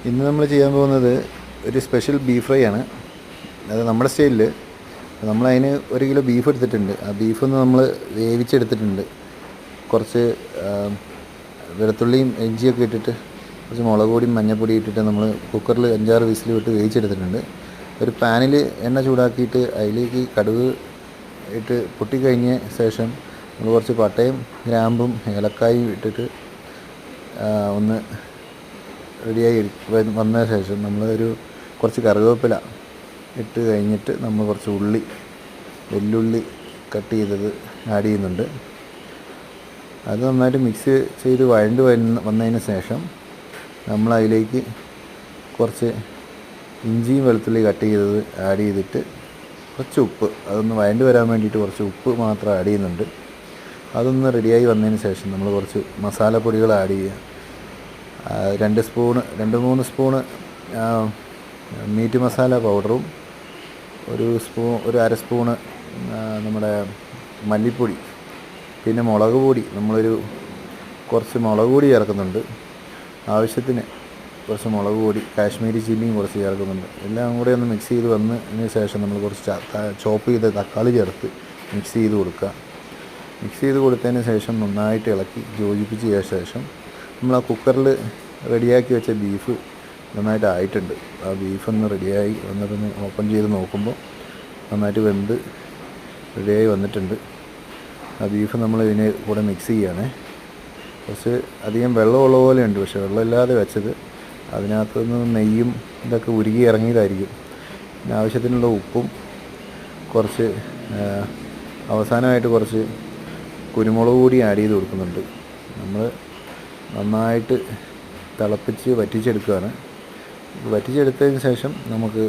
ഇന്ന് നമ്മൾ ചെയ്യാൻ പോകുന്നത് ഒരു സ്പെഷ്യൽ ബീഫ് ഫ്രൈ ആണ്. അത് നമ്മുടെ സ്റ്റൈലിൽ നമ്മളതിന് 1 കിലോ ബീഫ് എടുത്തിട്ടുണ്ട്. ആ ബീഫൊന്ന് നമ്മൾ വേവിച്ചെടുത്തിട്ടുണ്ട്. കുറച്ച് വെളുത്തുള്ളിയും ഇഞ്ചിയൊക്കെ ഇട്ടിട്ട് കുറച്ച് മുളക് പൊടിയും മഞ്ഞൾപ്പൊടി ഇട്ടിട്ട് നമ്മൾ കുക്കറിൽ 5-6 വിസിൽ വിട്ട് വേവിച്ചെടുത്തിട്ടുണ്ട്. ഒരു പാനിൽ എണ്ണ ചൂടാക്കിയിട്ട് അതിലേക്ക് കടുക് ഇട്ട് പൊട്ടിക്കഴിഞ്ഞ ശേഷം നമ്മൾ കുറച്ച് പട്ടയും ഗ്രാമ്പും ഏലക്കായും ഇട്ടിട്ട് ഒന്ന് റെഡിയായി വന്ന ശേഷം നമ്മൾ കുറച്ച് കറിവേപ്പില ഇട്ട് കഴിഞ്ഞിട്ട് നമ്മൾ കുറച്ച് വെല്ലുള്ളി കട്ട് ചെയ്തത് ആഡ് ചെയ്യുന്നുണ്ട്. അത് നന്നായിട്ട് മിക്സ് ചെയ്ത് വന്നതിന് ശേഷം നമ്മൾ അതിലേക്ക് കുറച്ച് ഇഞ്ചിയും വെളുത്തുള്ളി കട്ട് ചെയ്തത് ആഡ് ചെയ്തിട്ട് കുറച്ച് ഉപ്പ്, അതൊന്ന് വരാൻ വേണ്ടിയിട്ട് കുറച്ച് ഉപ്പ് മാത്രം ആഡ് ചെയ്യുന്നുണ്ട്. അതൊന്ന് റെഡിയായി വന്നതിന് ശേഷം നമ്മൾ കുറച്ച് മസാലപ്പൊടികൾ ആഡ് ചെയ്യുക. 2-3 സ്പൂണ് മീറ്റ് മസാല പൗഡറും ഒരു 1/2 സ്പൂണ് നമ്മുടെ മല്ലിപ്പൊടി, പിന്നെ മുളക് പൊടി കുറച്ച് മുളക് പൊടി ചേർക്കുന്നുണ്ട്. ആവശ്യത്തിന് കുറച്ച് മുളക് പൊടി, കാശ്മീരി ചില്ലിയും കുറച്ച് ചേർക്കുന്നുണ്ട്. എല്ലാം കൂടെ ഒന്ന് മിക്സ് ചെയ്ത് വന്നതിന് ശേഷം നമ്മൾ കുറച്ച് ചോപ്പ് ചെയ്ത തക്കാളി ചേർത്ത് മിക്സ് ചെയ്ത് കൊടുക്കുക. മിക്സ് ചെയ്ത് കൊടുത്തതിന് ശേഷം നന്നായിട്ട് ഇളക്കി യോജിപ്പിച്ച ശേഷം നമ്മൾ ആ കുക്കറിൽ റെഡിയാക്കി വെച്ച ബീഫ് നന്നായിട്ട് ആയിട്ടുണ്ട്. ആ ബീഫൊന്ന് റെഡിയായി വന്നിട്ടൊന്ന് ഓപ്പൺ ചെയ്ത് നോക്കുമ്പോൾ നന്നായിട്ട് വെന്ത് റെഡിയായി വന്നിട്ടുണ്ട്. ആ ബീഫ് നമ്മൾ ഇതിനെ കൂടെ മിക്സ് ചെയ്യുകയാണ്. കുറച്ച് അധികം വെള്ളമുള്ള പോലെ ഉണ്ട്, പക്ഷേ വെള്ളമില്ലാതെ വെച്ചത്. അതിനകത്തുനിന്ന് നെയ്യും ഇതൊക്കെ ഉരുകി ഇറങ്ങിയതായിരിക്കും. പിന്നെ ആവശ്യത്തിനുള്ള ഉപ്പും കുറച്ച് അവസാനമായിട്ട് കുറച്ച് കുരുമുളക് പൊടി ആഡ് ചെയ്ത് കൊടുക്കുന്നുണ്ട്. നമ്മൾ നന്നായിട്ട് തിളപ്പിച്ച് വറ്റിച്ചെടുക്കുകയാണ്. വറ്റിച്ചെടുത്തതിന് ശേഷം നമുക്ക്